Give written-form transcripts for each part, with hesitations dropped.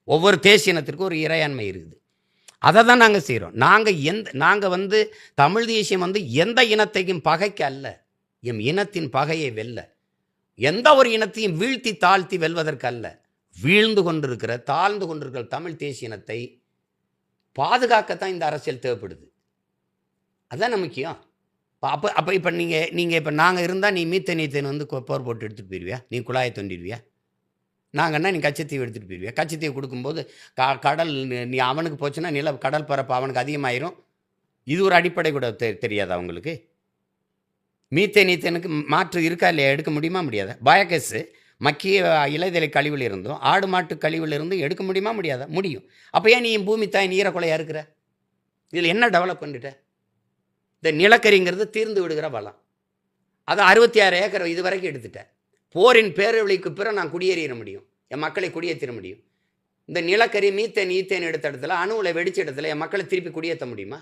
ஒவ்வொரு தேசியனத்திற்கும் ஒரு இறையாண்மை இருக்குது. அதை தான் நாங்கள் செய்கிறோம். நாங்கள் தமிழ் தேசியம் எந்த இனத்தையும் பகைக்க அல்ல, எம் இனத்தின் பகையை வெல்ல, எந்த ஒரு இனத்தையும் வீழ்த்தி தாழ்த்தி வெல்வதற்கு அல்ல, வீழ்ந்து கொண்டிருக்கிற தாழ்ந்து கொண்டிருக்கிற தமிழ் தேசிய இனத்தை பாதுகாக்கத்தான் இந்த அரசியல் தேவைப்படுது. அதுதான் முக்கியம். இப்போ நீங்கள் இப்போ நாங்கள் இருந்தால் நீ மீத்தேன் போர் போட்டு எடுத்துகிட்டு போயிடுவியா? நீ குழாயை தோண்டிடுவியா? நாங்கன்னா நீ கச்சத்தீவு எடுத்துகிட்டு போயிடுவியா? கச்சத்தீவு கொடுக்கும்போது கடல் நீ அவனுக்கு போச்சுன்னா கடல் பரப்பு அவனுக்கு அதிகமாயிரும். இது ஒரு அடிப்படை கூட தெரியாதா உங்களுக்கு? மீத்தேனுக்கு மாற்று இருக்கா இல்லையா? எடுக்க முடியுமா முடியாதா? பயோகேஸு மக்கிய இலைதலை கழிவில் இருந்தும் ஆடு மாட்டு கழிவில் இருந்தும் எடுக்க முடியுமா முடியாதா? முடியும். அப்போ ஏன் நீ பூமி தாய் நீரக்குலையாக இருக்கிற? இதில் என்ன டெவலப் பண்ணிட்ட? இந்த நிலக்கரிங்கிறது தீர்ந்து விடுகிற வளம். அதை 66 ஏக்கர் இது வரைக்கும் எடுத்துட்டேன். போரின் பேரொழிக்கு பிறகு நான் குடியேறிட முடியும், என் மக்களை குடியேற்றிட முடியும். இந்த நிலக்கரி ஈத்தேன் எடுத்த இடத்துல அணுவில் வெடிச்ச இடத்துல என் மக்களை திருப்பி குடியேற்ற முடியுமா?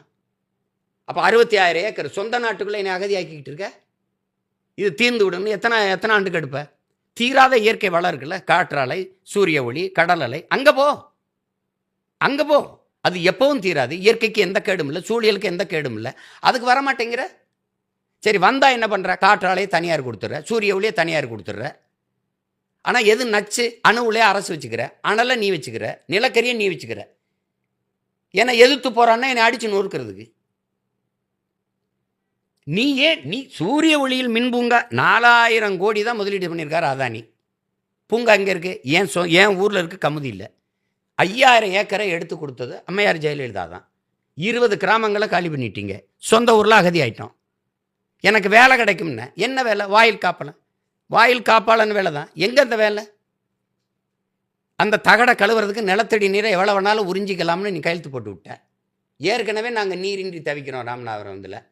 அப்போ 66 ஏக்கர் சொந்த நாட்டுக்குள்ளே என்னை அகதியாக்கிக்கிட்டு இருக்க. இது தீர்ந்து விடணும். எத்தனை ஆண்டுக்கு எடுப்ப? தீராத இயற்கை வளம் இருக்குல்ல, காற்றாலை, சூரிய ஒளி, கடல் அலை, அங்கே போ. அது எப்பவும் தீராது. இயற்கைக்கு எந்த கேடும் இல்லை, சூழலுக்கு எந்த கேடும் இல்லை. அதுக்கு வரமாட்டேங்கிற. சரி, வந்தால் என்ன பண்ணுற? காற்றாலையை தனியார் கொடுத்துட்ற, சூரிய ஒளியை தனியார் கொடுத்துட்ற. ஆனால் எது நச்சு? அணுவிலே அரசு வச்சுக்கிற, அனலை நீ வச்சுக்கிற, நிலக்கரியை நீ வச்சுக்கிற. ஏன்னா எதிர்த்து போகிறான்னா என்னை அடித்து நொறுக்கிறதுக்கு. நீ சூரிய ஒளியில் மின் பூங்கா 4000 கோடி தான் முதலீடு பண்ணியிருக்காரு அதானி. பூங்கா எங்கே இருக்குது? ஏன் ஊரில் இருக்குது, கமுதி இல்லை. 5000 ஏக்கரை எடுத்து கொடுத்தது அம்மையார் ஜெயலலிதா தான். 20 கிராமங்களை காலி பண்ணிட்டீங்க, சொந்த ஊரில் அகதி ஆயிட்டோம். எனக்கு வேலை கிடைக்கும்னா என்ன வேலை? வாயில் காப்பாளன் வேலை தான். எங்கே அந்த வேலை? அந்த தகடை கழுவுறதுக்கு நிலத்தடி நீரை எவ்வளோ வேணாலும் உறிஞ்சிக்கலாம்னு நீ கையெழுத்து போட்டு விட்ட. ஏற்கனவே நாங்கள் நீரின்றி தவிக்கிறோம் ராமநாதபுரம்.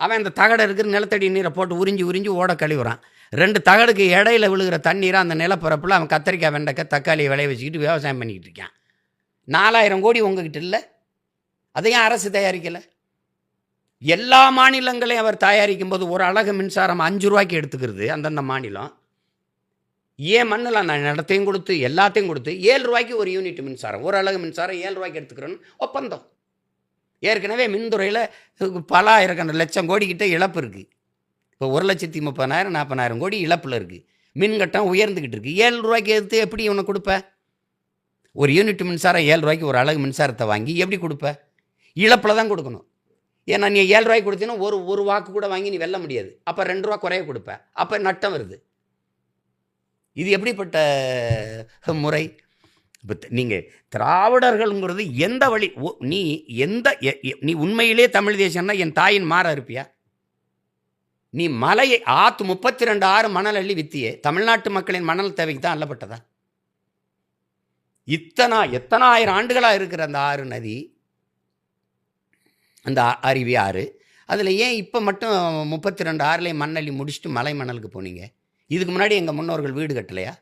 அவன் அந்த தகடை இருக்கிற நிலத்தடி நீரை போட்டு உறிஞ்சி ஓட கழிவுறான். 2 தகடுக்கு இடையில விழுகிற தண்ணீரை அந்த நிலப்பரப்பில் அவன் கத்திரிக்காய், வெண்டைக்காய், தக்காளியை விளைய வச்சுக்கிட்டு விவசாயம் பண்ணிக்கிட்டு இருக்கான். 4000 கோடி உங்ககிட்ட இல்லை, அதையும் அரசு தயாரிக்கலை. எல்லா மாநிலங்களையும் அவர் தயாரிக்கும் போது ஒரு அலகு மின்சாரம் 5 ரூபாய்க்கு எடுத்துக்கிறது அந்தந்த மாநிலம். ஏன் மண்ணில் நான் இடத்தையும் கொடுத்து எல்லாத்தையும் கொடுத்து 7 ரூபாய்க்கு ஒரு யூனிட் மின்சாரம், ஒரு அலகு மின்சாரம் 7 ரூபாய்க்கு எடுத்துக்கிறோன்னு ஒப்பந்தம். ஏற்கனவே மின்துறையில் பல ஆயிரக்கணக்கான லட்சம் கோடிக்கிட்ட இழப்பு இருக்குது. இப்போ 1,30,000 40,000 கோடி இழப்பில் இருக்குது. மின்கட்டம் உயர்ந்துக்கிட்டு இருக்குது. 7 ரூபாய்க்கு எடுத்து எப்படி உனக்கு கொடுப்ப? ஒரு யூனிட் மின்சாரம் 7 ரூபாய்க்கு ஒரு அலகு மின்சாரத்தை வாங்கி எப்படி கொடுப்ப? இழப்பில் தான் கொடுக்கணும். ஏன்னா நீ 7 ரூபாய்க்கு கொடுத்தீங்கன்னா ஒரு வாக்கு கூட வாங்கி நீ வெல்ல முடியாது. அப்போ 2 ரூபா குறைய கொடுப்ப, அப்போ நட்டம் வருது. இது எப்படிப்பட்ட முறை? இப்போ நீங்கள் திராவிடர்கள்ங்கிறது எந்த வழி? நீ உண்மையிலே தமிழ் தேசம்னா என் தாயின் மாற இருப்பியா? நீ மலையை 32 ஆறு மணல் அள்ளி வித்தியே தமிழ்நாட்டு மக்களின் மணல் தேவைக்கு தான் அள்ளப்பட்டதா? எத்தனாயிரம் ஆண்டுகளாக இருக்கிற அந்த ஆறு நதி, அந்த அருவி ஆறு, அதில் ஏன் இப்போ மட்டும் 32 ஆறுலேயும் மண்ணள்ளி முடிச்சுட்டு மலை மணலுக்கு போனீங்க? இதுக்கு முன்னாடி எங்கள் முன்னோர்கள் வீடு கட்டலையா?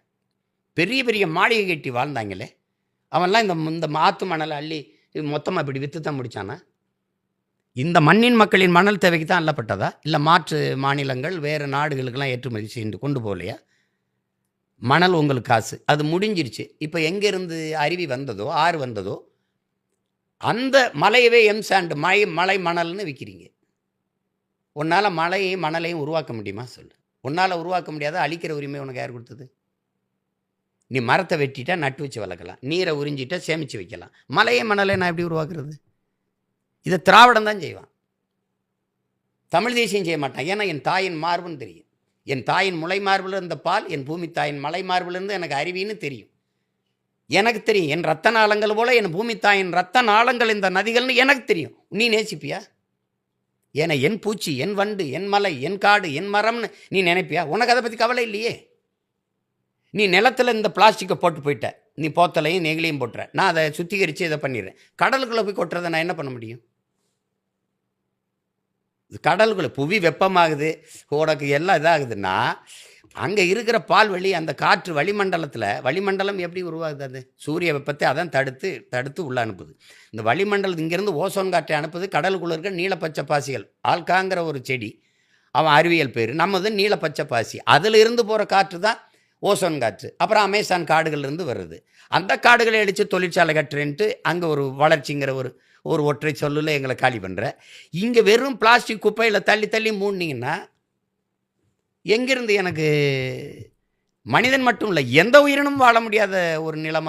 பெரிய பெரிய மாளிகை கட்டி வாழ்ந்தாங்களே, அவன்லாம் இந்த ஆற்று மணலை அள்ளி மொத்தமாக இப்படி விற்று தான் முடித்தானா? இந்த மண்ணின் மக்களின் மணல் தேவைக்கு தான் அள்ளப்பட்டதா? இல்லை மாற்று மாநிலங்கள் வேறு நாடுகளுக்கெல்லாம் ஏற்றுமதி செய்து கொண்டு போகலையா? மணல் உங்களுக்கு காசு, அது முடிஞ்சிருச்சு. இப்போ எங்கேருந்து அருவி வந்ததோ ஆறு வந்ததோ அந்த மலையவே எம்சாண்டு மலை மணல்னு விற்கிறீங்க. உன்னால் மலையையும் மணலையும் உருவாக்க முடியுமா? சொல்லு. உன்னால் உருவாக்க முடியாத அழிக்கிற உரிமை உனக்கு யார் கொடுத்தது? நீ மரத்தை வெட்டிட்டா நட்டு வச்சு வளர்க்கலாம், நீரை உறிஞ்சிட்டா சேமித்து வைக்கலாம். மலையை மணலை நான் எப்படி உருவாக்குறது? இதை திராவிடம் தான் செய்வான், தமிழ் தேசியம் செய்ய மாட்டான். ஏன்னா என் தாயின் மார்புன்னு தெரியும். என் தாயின் முளை மார்பில் இருந்த பால் என் பூமி தாயின் மலை மார்பிலிருந்து எனக்கு அருவின்னு தெரியும். எனக்கு தெரியும் என் ரத்த நாளங்கள் போல என் பூமி தாயின் ரத்த நாளங்கள் இந்த நதிகள்னு எனக்கு தெரியும். நீ நேசிப்பியா? ஏன்னா என் பூச்சி, என் வண்டு, என் மலை, என் காடு, என் மரம்னு நீ நினைப்பியா? உனக்கு அதை பற்றி கவலை இல்லையே. நீ நிலத்தில் இந்த பிளாஸ்டிக்கை போட்டு போயிட்ட, நீ போத்தலையும் நெகிழியும் போட்டுற, நான் அதை சுத்திகரித்து இதை பண்ணிடுறேன். கடலுக்குள்ளே போய் கொட்டுறதை நான் என்ன பண்ண முடியும்? கடலுக்குள்ளே புவி வெப்பமாகுது, உனக்கு எல்லாம் இதாகுதுன்னா அங்கே இருக்கிற பால்வெளி அந்த காற்று வளிமண்டலம் எப்படி உருவாகுது? அது சூரிய வெப்பத்தை அதான் தடுத்து உள்ளே அனுப்புது. இந்த வளிமண்டலம் இங்கேருந்து ஓசோன் காற்றை அனுப்புது. கடலுக்குள்ளே இருக்க நீலப்பச்சை பாசிகள், ஆல்காங்கிற ஒரு செடி, அவன் அறிவியல் பேர், நம்மது நீலப்பச்சை பாசி, அதில் இருந்து போகிற காற்று தான் ஓசோன் காற்று. அப்புறம் அமேசான் காடுகள்லேருந்து வருது. அந்த காடுகளை அடித்து தொழிற்சாலை கட்டுறேன்ட்டு அங்கே ஒரு வளர்ச்சிங்கிற ஒரு ஒற்றை சொல்லில் எங்களை காலி பண்ணுற. இங்கே வெறும் பிளாஸ்டிக் குப்பையில் தள்ளி தள்ளி மூடினீங்கன்னா எங்கிருந்து எனக்கு மனிதன் மட்டும் இல்லை எந்த உயிரினும் வாழ முடியாத ஒரு நிலைமை